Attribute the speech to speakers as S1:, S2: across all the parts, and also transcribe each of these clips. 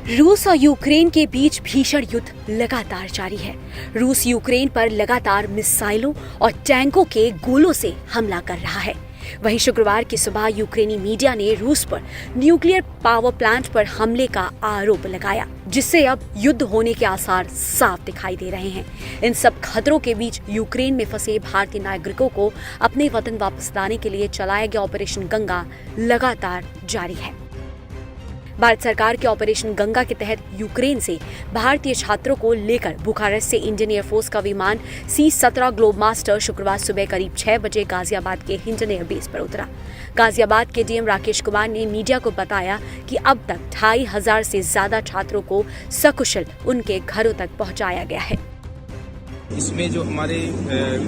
S1: रूस और यूक्रेन के बीच भीषण युद्ध लगातार जारी है। रूस यूक्रेन पर लगातार मिसाइलों और टैंकों के गोलों से हमला कर रहा है। वहीं शुक्रवार की सुबह यूक्रेनी मीडिया ने रूस पर न्यूक्लियर पावर प्लांट पर हमले का आरोप लगाया, जिससे अब युद्ध होने के आसार साफ दिखाई दे रहे हैं। इन सब खतरों के बीच यूक्रेन में फंसे भारतीय नागरिकों को अपने वतन वापस लाने के लिए चलाया गया ऑपरेशन गंगा लगातार जारी है। भारत सरकार के ऑपरेशन गंगा के तहत यूक्रेन से भारतीय छात्रों को लेकर बुखारेस्ट से इंडियन एयरफोर्स का विमान C-17 ग्लोब मास्टर शुक्रवार सुबह करीब 6 बजे गाजियाबाद के हिंडन एयरबेस पर उतरा। गाजियाबाद के डीएम राकेश कुमार ने मीडिया को बताया कि अब तक 2500 से ज्यादा छात्रों को सकुशल उनके घरों तक पहुंचाया गया है।
S2: इसमें जो हमारे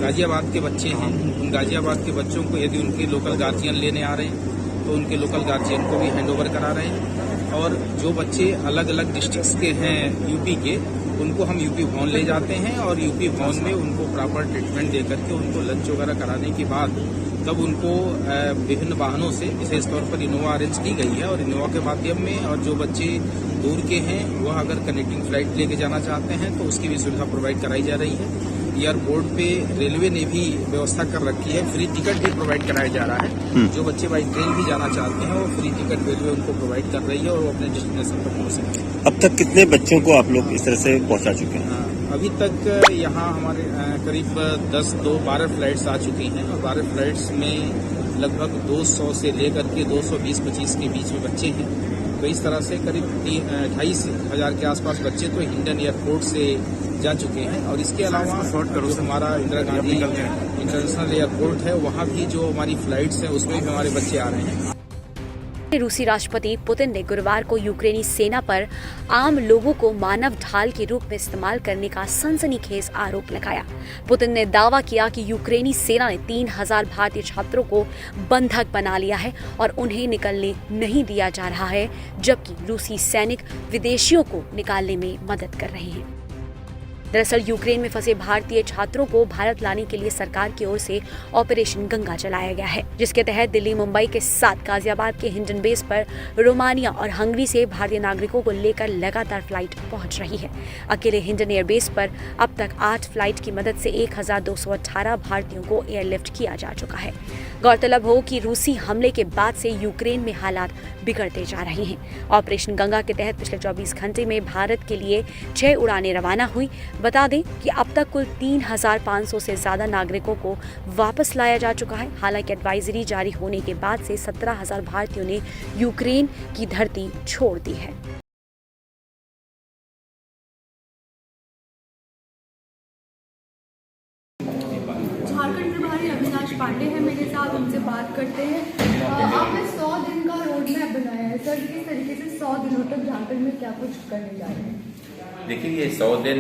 S2: गाजियाबाद के बच्चे हैं, उन गाजियाबाद के बच्चों को यदि उनके लोकल गार्जियन लेने आ रहे हैं तो उनके लोकल गार्जियन को भी हैंडओवर करा रहे हैं, और जो बच्चे अलग अलग डिस्ट्रिक्ट्स के हैं यूपी के, उनको हम यूपी भवन ले जाते हैं और यूपी भवन में उनको प्रॉपर ट्रीटमेंट दे करके उनको लंच वगैरह कराने के बाद तब उनको विभिन्न वाहनों से विशेष तौर पर इनोवा अरेंज की गई है, और इनोवा के माध्यम में, और जो बच्चे दूर के हैं वह अगर कनेक्टिंग फ्लाइट लेके जाना चाहते हैं तो उसकी भी सुविधा प्रोवाइड कराई जा रही है। एयरपोर्ट पे रेलवे ने भी व्यवस्था कर रखी है, फ्री टिकट भी प्रोवाइड कराया जा रहा है। जो बच्चे बाई ट्रेन भी जाना चाहते हैं वो फ्री टिकट रेलवे उनको प्रोवाइड कर रही है और वो अपने डेस्टिनेशन पर पहुंच सकते हैं।
S3: अब तक कितने बच्चों को आप लोग इस तरह से पहुंचा चुके हैं?
S2: अभी तक यहाँ हमारे करीब 12 फ्लाइट्स आ चुकी हैं, और 12 फ्लाइट्स में लगभग 200 से लेकर के 220-25 के बीच में बच्चे हैं। तो इस तरह से करीब 28,000 के आसपास बच्चे तो हिंडन एयरपोर्ट से जा चुके हैं। और इसके अलावा जो हमारा इंदिरा गांधी इंटरनेशनल एयरपोर्ट है, वहाँ भी जो हमारी फ्लाइट्स हैं उसमें भी हमारे बच्चे आ रहे हैं।
S1: रूसी राष्ट्रपति पुतिन ने गुरुवार को यूक्रेनी सेना पर आम लोगों को मानव ढाल के रूप में इस्तेमाल करने का सनसनीखेज आरोप लगाया। पुतिन ने दावा किया कि यूक्रेनी सेना ने 3000 भारतीय छात्रों को बंधक बना लिया है और उन्हें निकलने नहीं दिया जा रहा है, जबकि रूसी सैनिक विदेशियों को निकालने में मदद कर रहे हैं। दरअसल यूक्रेन में फंसे भारतीय छात्रों को भारत लाने के लिए सरकार की ओर से ऑपरेशन गंगा चलाया गया है, जिसके तहत दिल्ली मुंबई के साथ गाजियाबाद के हिंडन बेस पर रोमानिया और हंगरी से भारतीय नागरिकों को लेकर लगातार फ्लाइट पहुंच रही है। अकेले हिंडन एयरबेस पर अब तक 8 फ्लाइट की मदद से 1218 भारतीयों को एयरलिफ्ट किया जा चुका है। गौरतलब हो कि रूसी हमले के बाद से यूक्रेन में हालात बिगड़ते जा रहे हैं। ऑपरेशन गंगा के तहत पिछले 24 घंटे में भारत के लिए 6 उड़ानें रवाना हुई। बता दें कि अब तक कुल 3,500 से ज्यादा नागरिकों को वापस लाया जा चुका है। हालांकि एडवाइजरी जारी होने के बाद से 17,000 भारतीयों ने यूक्रेन की धरती छोड़ दी है।
S4: झारखंड प्रभारी अविनाश पांडे हैं मेरे साथ, उनसे बात करते हैं। आपने 100 दिन का रोड मैप बनाया है सर, किस तरीके से 100 दिनों तक झारखंड में क्या कुछ करने जा रहे हैं?
S5: देखिए, ये 100 दिन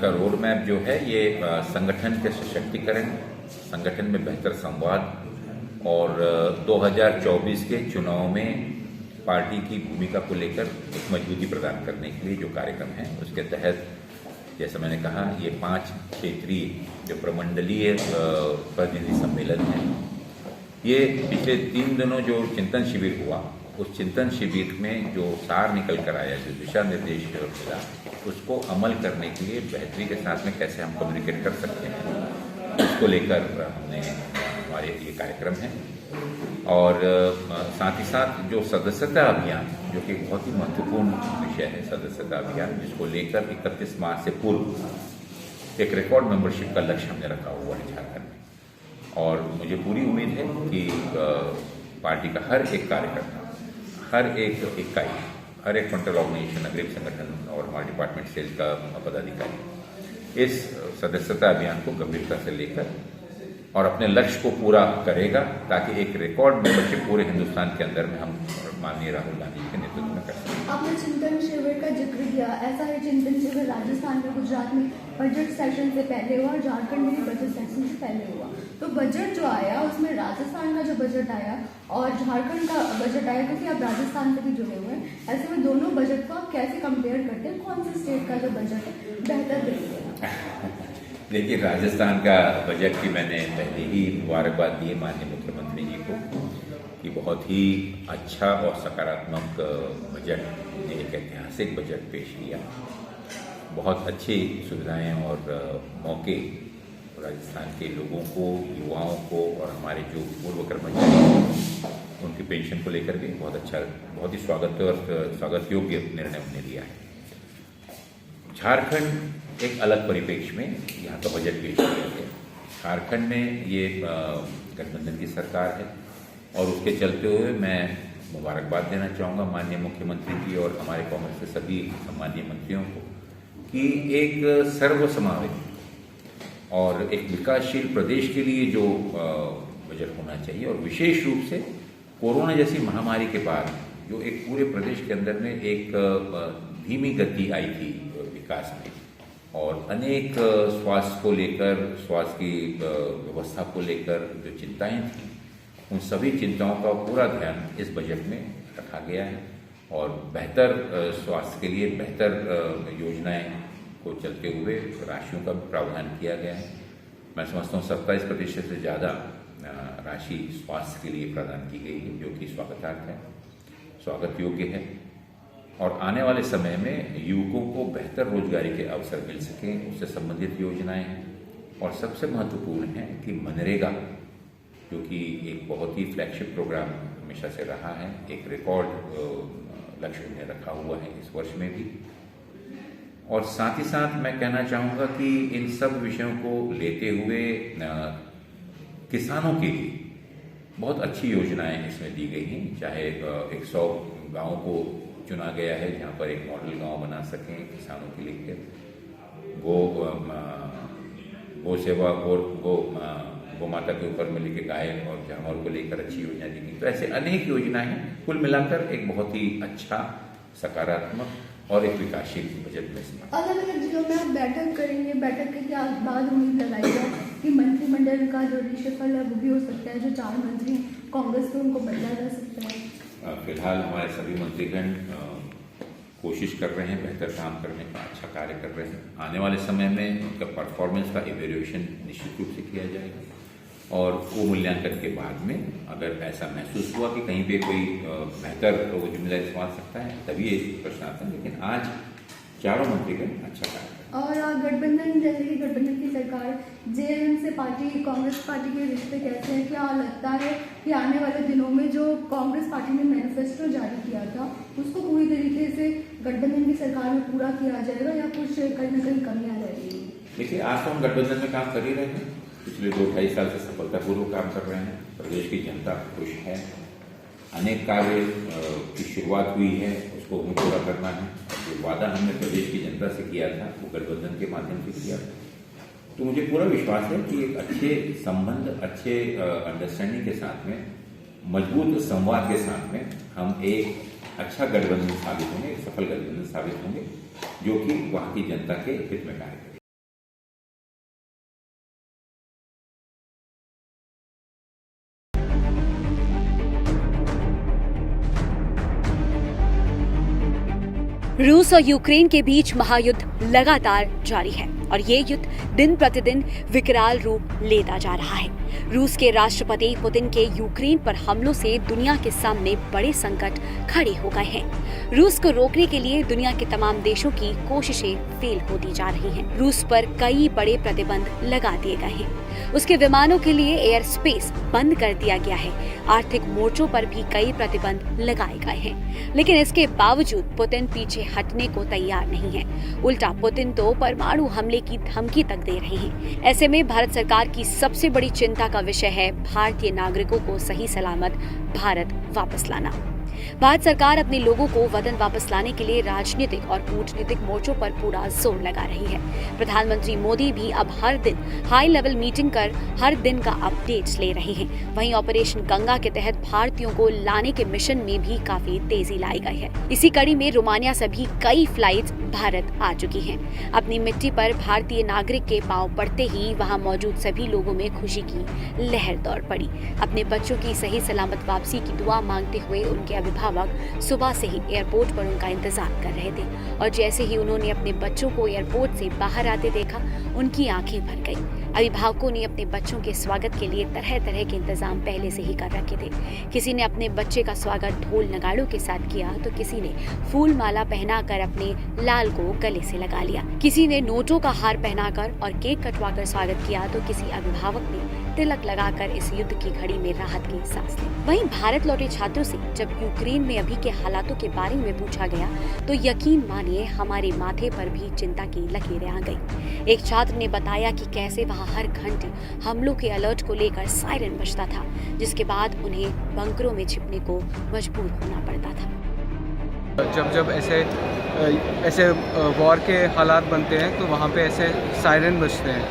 S5: का रोड मैप जो है ये संगठन के सशक्तिकरण, संगठन में बेहतर संवाद और 2024 के चुनाव में पार्टी की भूमिका को लेकर एक मजबूती प्रदान करने के लिए जो कार्यक्रम है, उसके तहत जैसे मैंने कहा ये 5 क्षेत्रीय जो प्रमंडलीय प्रतिनिधि सम्मेलन है, ये पिछले 3 दिनों जो चिंतन शिविर हुआ, उस चिंतन शिविर में जो सार निकल कर आया, जो दिशा निर्देश मिला, उसको अमल करने के लिए बेहतरी के साथ में कैसे हम कम्युनिकेट कर सकते हैं, उसको लेकर हमने हमारे ये कार्यक्रम है। और साथ ही साथ जो सदस्यता अभियान, जो कि बहुत ही महत्वपूर्ण विषय है, सदस्यता अभियान, जिसको लेकर 31 मार्च से पूर्व एक रिकॉर्ड मेंबरशिप का लक्ष्य हमने रखा हुआ है झारखंड में। और मुझे पूरी उम्मीद है कि पार्टी का हर एक कार्यकर्ता, हर एक इकाई, हर एक फ्रंटल ऑर्गेनाइजेशन, अग्रिम संगठन और हमारे डिपार्टमेंट सेल्स का पदाधिकारी इस सदस्यता अभियान को गंभीरता से लेकर और अपने लक्ष्य को पूरा करेगा, ताकि एक रिकॉर्ड मेंबरशिप पूरे हिंदुस्तान के अंदर में हम माननीय राहुल गांधी के नेतृत्व में कर सकें।
S4: आपने चिंतन शिविर का जिक्र किया, ऐसा है चिंतन शिविर राजस्थान में, गुजरात में बजट सेशन से पहले हुआ और झारखंड में भी बजट सेशन से पहले हुआ। तो बजट जो आया उसमें राजस्थान का जो बजट आया और झारखंड का बजट आया, क्योंकि आप राजस्थान से भी जुड़े हुए हैं, ऐसे में दोनों बजट को आप कैसे कंपेयर करते हैं? कौन से स्टेट का जो बजट है बेहतर देखते हैं?
S5: देखिए, राजस्थान का बजट की मैंने पहले ही मुबारकबाद दी है माननीय मुख्यमंत्री जी को कि बहुत ही अच्छा और सकारात्मक बजट ने एक ऐतिहासिक बजट पेश किया। बहुत अच्छी सुविधाएं और मौके राजस्थान के लोगों को, युवाओं को और हमारे जो पूर्व कर्मचारी हैं उनकी पेंशन को लेकर भी बहुत अच्छा, बहुत ही स्वागत योग्य निर्णय हमने लिया है। झारखंड एक अलग परिप्रेक्ष्य में यहाँ का बजट पेश किया गया। झारखंड में ये गठबंधन की सरकार है और उसके चलते हुए मैं मुबारकबाद देना चाहूँगा माननीय मुख्यमंत्री जी और हमारे कांग्रेस के सभी सम्मानीय मंत्रियों को कि एक सर्वसमावेशी और एक विकासशील प्रदेश के लिए जो बजट होना चाहिए और विशेष रूप से कोरोना जैसी महामारी के बाद जो एक पूरे प्रदेश के अंदर में एक धीमी गति आई थी विकास में और अनेक स्वास्थ्य को लेकर, स्वास्थ्य की व्यवस्था को लेकर जो चिंताएं थी, उन सभी चिंताओं का पूरा ध्यान इस बजट में रखा गया है और बेहतर स्वास्थ्य के लिए बेहतर योजनाएं को चलते हुए राशियों का भी प्रावधान किया गया है। मैं समझता हूँ 27% से ज़्यादा राशि स्वास्थ्य के लिए प्रदान की गई है, जो कि स्वागतार्थ है, स्वागत योग्य है और आने वाले समय में युवकों को बेहतर रोजगारी के अवसर मिल सकें, उससे संबंधित योजनाएं हैं और सबसे महत्वपूर्ण है कि मनरेगा, जो कि एक बहुत ही फ्लैगशिप प्रोग्राम हमेशा से रहा है, एक रिकॉर्ड लक्ष्य उन्हें रखा हुआ है इस वर्ष में भी। और साथ ही साथ मैं कहना चाहूँगा कि इन सब विषयों को लेते हुए किसानों के लिए बहुत अच्छी योजनाएं इसमें दी गई हैं। चाहे 100 गाँव को चुना गया है जहाँ पर एक मॉडल गांव बना सकें किसानों के लिए, गो सेवा और गो माता के ऊपर में लेके गाय और जानवर को लेकर अच्छी योजना दी गई। तो ऐसे अनेक योजनाएं हैं, कुल मिलाकर एक बहुत ही अच्छा, सकारात्मक और एक विकासशील बजट में
S4: अलग अलग जिलों में आप बैठक करेंगे, बैठक के बाद उम्मीद लगाई जाए कि मंत्रिमंडल का जो रिशफल है वो भी हो सकता है, जो 4 मंत्री कांग्रेस के उनको बदला जा सकता है।
S5: फिलहाल हमारे सभी मंत्रीगण कोशिश कर रहे हैं बेहतर काम करने का, अच्छा कार्य कर रहे हैं। आने वाले समय में उनका परफॉर्मेंस का इवैल्यूएशन निश्चित रूप से किया जाएगा और वो मूल्यांकन के बाद में अगर ऐसा महसूस हुआ कि कहीं पे कोई बेहतर वो जिम्मेदारी संभाल सकता है तभी ये प्रश्न आता है, लेकिन आज चारों मंत्रीगण अच्छा कार्य।
S4: और गठबंधन, जैसे कि गठबंधन की सरकार जेएमएम से पार्टी, कांग्रेस पार्टी के रिश्ते कैसे हैं? क्या लगता है कि आने वाले दिनों में जो कांग्रेस पार्टी ने मैनिफेस्टो जारी किया था उसको पूरी तरीके से गठबंधन की सरकार में पूरा किया जाएगा या कुछ कहीं ना कहीं कमियां रहेगी?
S5: देखिए, आज तो हम गठबंधन में काम कर ही रहे हैं, पिछले 2-2.5 साल से सफलतापूर्वक काम कर रहे हैं। प्रदेश की जनता खुश है, अनेक कार्य की शुरुआत हुई है, उसको हमें पूरा करना है। जो वादा हमने प्रदेश की जनता से किया था वो गठबंधन के माध्यम से किया था। तो मुझे पूरा विश्वास है कि एक अच्छे संबंध, अच्छे अंडरस्टैंडिंग के साथ में, मजबूत संवाद के साथ में हम एक अच्छा गठबंधन साबित होंगे, एक सफल गठबंधन साबित होंगे, जो कि वहाँ की जनता के हित में कार्य करेगा।
S1: रूस और यूक्रेन के बीच महायुद्ध लगातार जारी है और ये युद्ध दिन प्रतिदिन विकराल रूप लेता जा रहा है। रूस के राष्ट्रपति पुतिन के यूक्रेन पर हमलों से दुनिया के सामने बड़े संकट खड़े हो गए हैं। रूस को रोकने के लिए दुनिया के तमाम देशों की कोशिशें फेल होती जा रही हैं। रूस पर कई बड़े प्रतिबंध लगा दिए गए हैं। उसके विमानों के लिए एयर स्पेस बंद कर दिया गया है। आर्थिक मोर्चों पर भी कई प्रतिबंध लगाए गए हैं, लेकिन इसके बावजूद पुतिन पीछे हटने को तैयार नहीं है। उल्टा पुतिन तो परमाणु हमले की धमकी तक दे रहे हैं। ऐसे में भारत सरकार की सबसे बड़ी चिंता का विषय है भारतीय नागरिकों को सही सलामत भारत वापस लाना। भारत सरकार अपने लोगों को वतन वापस लाने के लिए राजनीतिक और कूटनीतिक मोर्चों पर पूरा जोर लगा रही है। प्रधानमंत्री मोदी भी अब हर दिन हाई लेवल मीटिंग कर हर दिन का अपडेट्स ले रहे हैं। वहीं ऑपरेशन गंगा के तहत भारतीयों को लाने के मिशन में भी काफी तेजी लाई गई है। इसी कड़ी में रोमानिया से भी कई फ्लाइट्स भारत आ चुकी हैं। अपनी मिट्टी पर भारतीय नागरिक के पांव पड़ते ही वहां मौजूद सभी लोगों में खुशी की लहर दौड़ पड़ी। अपने बच्चों की सही सलामत वापसी की दुआ मांगते हुए उनके अभिभावक सुबह से ही एयरपोर्ट पर उनका इंतजार कर रहे थे और जैसे ही उन्होंने अपने बच्चों को एयरपोर्ट से बाहर आते देखा, उनकी आंखें भर गईं। अभिभावकों ने अपने बच्चों के स्वागत के लिए तरह तरह के इंतजाम पहले से ही कर रखे थे। किसी ने अपने बच्चे का स्वागत ढोल नगाड़ों के साथ किया तो किसी ने फूल माला पहनाकर अपने लाल को गले से लगा लिया, किसी ने नोटों का हार पहनाकर और केक कटवाकर स्वागत किया तो किसी अभिभावक ने तिलक लगाकर इस युद्ध की घड़ी में राहत की सांस ली। वहीं भारत लौटे छात्रों से जब यूक्रेन में अभी के हालातों के बारे में पूछा गया तो यकीन मानिए हमारे माथे पर भी चिंता की लकीरें आ गई। एक छात्र ने बताया कि कैसे वहां हर घंटे हमलों के अलर्ट को लेकर सायरन बजता था, जिसके बाद उन्हें बंकरों में छिपने को मजबूर होना पड़ता था।
S6: जब ऐसे वॉर के हालात बनते हैं तो वहाँ पे ऐसे सायरन बजते हैं,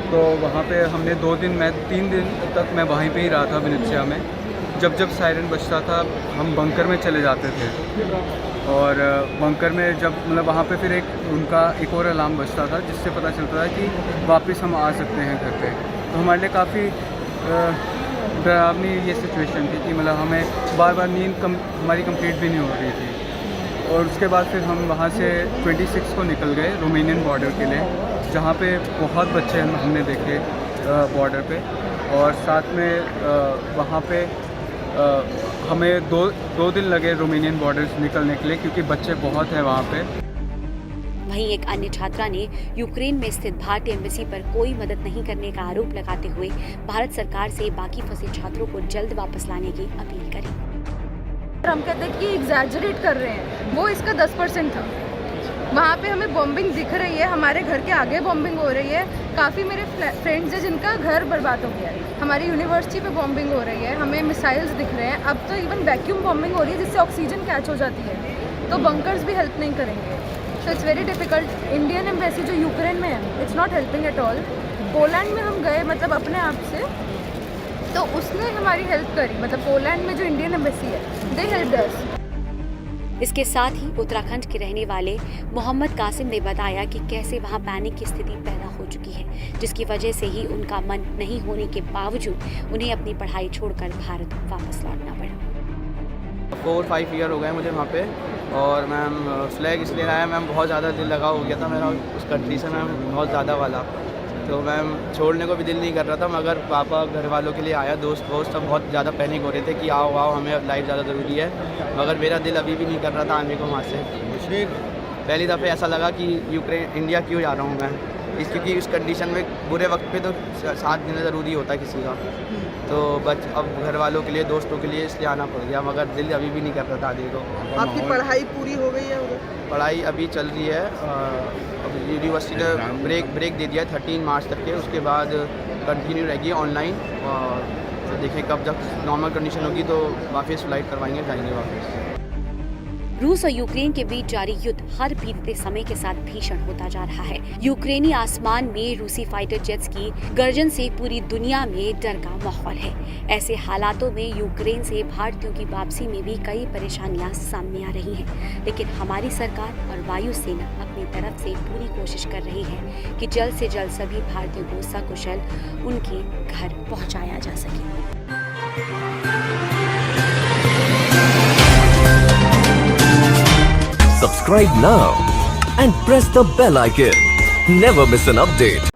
S6: तो वहाँ पे हमने 3 दिन तक मैं वहीं पे ही रहा था विनित्सिया में। जब सायरन बजता था हम बंकर में चले जाते थे और बंकर में जब मतलब वहाँ पे फिर एक और अलार्म बजता था जिससे पता चलता था कि वापस हम आ सकते हैं घर पे। तो हमारे लिए काफ़ी डरावनी ये सिचुएशन थी कि मतलब हमें बार बार नींद हमारी कंप्लीट भी नहीं हो रही थी। और उसके बाद फिर हम वहाँ से 26 को निकल गए रोमेनियन बॉर्डर के लिए, जहाँ पे बहुत बच्चे हमने देखे बॉर्डर पे। और साथ में वहाँ पे हमें दो दिन लगे रोमेनियन बॉर्डर निकलने के लिए क्योंकि बच्चे बहुत हैं वहाँ पे।
S1: वहीं एक अन्य छात्रा ने यूक्रेन में स्थित भारतीय एम्बेसी पर कोई मदद नहीं करने का आरोप लगाते हुए भारत सरकार से बाकी फंसे छात्रों को जल्द वापस लाने की अपील करी।
S7: हम कहते हैं कि एग्जैजरेट कर रहे हैं, वो इसका 10% था। वहाँ पे हमें बॉम्बिंग दिख रही है, हमारे घर के आगे बॉम्बिंग हो रही है। काफ़ी मेरे फ्रेंड्स हैं जिनका घर बर्बाद हो गया है। हमारी यूनिवर्सिटी पे बॉम्बिंग हो रही है, हमें मिसाइल्स दिख रहे हैं। अब तो इवन वैक्यूम बॉम्बिंग हो रही है जिससे ऑक्सीजन कैच हो जाती है, तो बंकर्स भी हेल्प नहीं करेंगे। So it's very difficult. Indian embassy जो यूक्रेन में है it's not helping at all. Poland में हम गए मतलब अपने आप से, तो उसने हमारी हेल्प करी। मतलब पोलैंड में जो इंडियन एम्बेसी है दे हेल्प्ड अस।
S1: इसके साथ ही उत्तराखंड के रहने वाले मोहम्मद कासिम ने बताया कि कैसे वहां पैनिक की स्थिति पैदा हो चुकी है, जिसकी वजह से ही उनका मन नहीं होने के बावजूद उन्हें अपनी पढ़ाई छोड़कर भारत वापस लौटना पड़ा।
S8: 4-5 ईयर हो गए मुझे वहाँ पे, और मैम फ्लैग इसलिए आया मैम बहुत ज़्यादा दिल लगा हो गया था मेरा उस कंट्री से मैम, बहुत ज़्यादा वाला। तो मैम छोड़ने को भी दिल नहीं कर रहा था, मगर पापा घर वालों के लिए आया, दोस्त सब बहुत ज़्यादा पैनिक हो रहे थे कि आओ हमें लाइफ ज़्यादा ज़रूरी है, मगर मेरा दिल अभी भी नहीं कर रहा था आने को वहाँ से। पहली दफ़े ऐसा लगा कि इंडिया क्यों जा रहा हूँ मैं, क्योंकि इस कंडीशन में बुरे वक्त पे तो साथ देना ज़रूरी होता है किसी का। तो अब घर वालों के लिए दोस्तों के लिए इसलिए आना पड़ गया, मगर दिल अभी भी नहीं कर रहा था आने को।
S9: आपकी पढ़ाई पूरी हो गई है उधर?
S8: पढ़ाई अभी चल रही है, अब यूनिवर्सिटी ने ब्रेक दे दिया है 13 मार्च तक के, उसके बाद कंटिन्यू रहेगी ऑनलाइन। और तो देखें कब जब नॉर्मल कंडीशन होगी तो वापस फ्लाइट करवाएंगे, जाएंगे वापस।
S1: रूस और यूक्रेन के बीच जारी युद्ध हर बीतते समय के साथ भीषण होता जा रहा है। यूक्रेनी आसमान में रूसी फाइटर जेट्स की गर्जन से पूरी दुनिया में डर का माहौल है। ऐसे हालातों में यूक्रेन से भारतीयों की वापसी में भी कई परेशानियां सामने आ रही हैं, लेकिन हमारी सरकार और वायुसेना अपनी तरफ से पूरी कोशिश कर रही है कि जल्द से जल्द सभी भारतीयों को सकुशल उनके घर पहुंचाया जा सके।
S10: Subscribe now and press the bell icon. Never miss an update.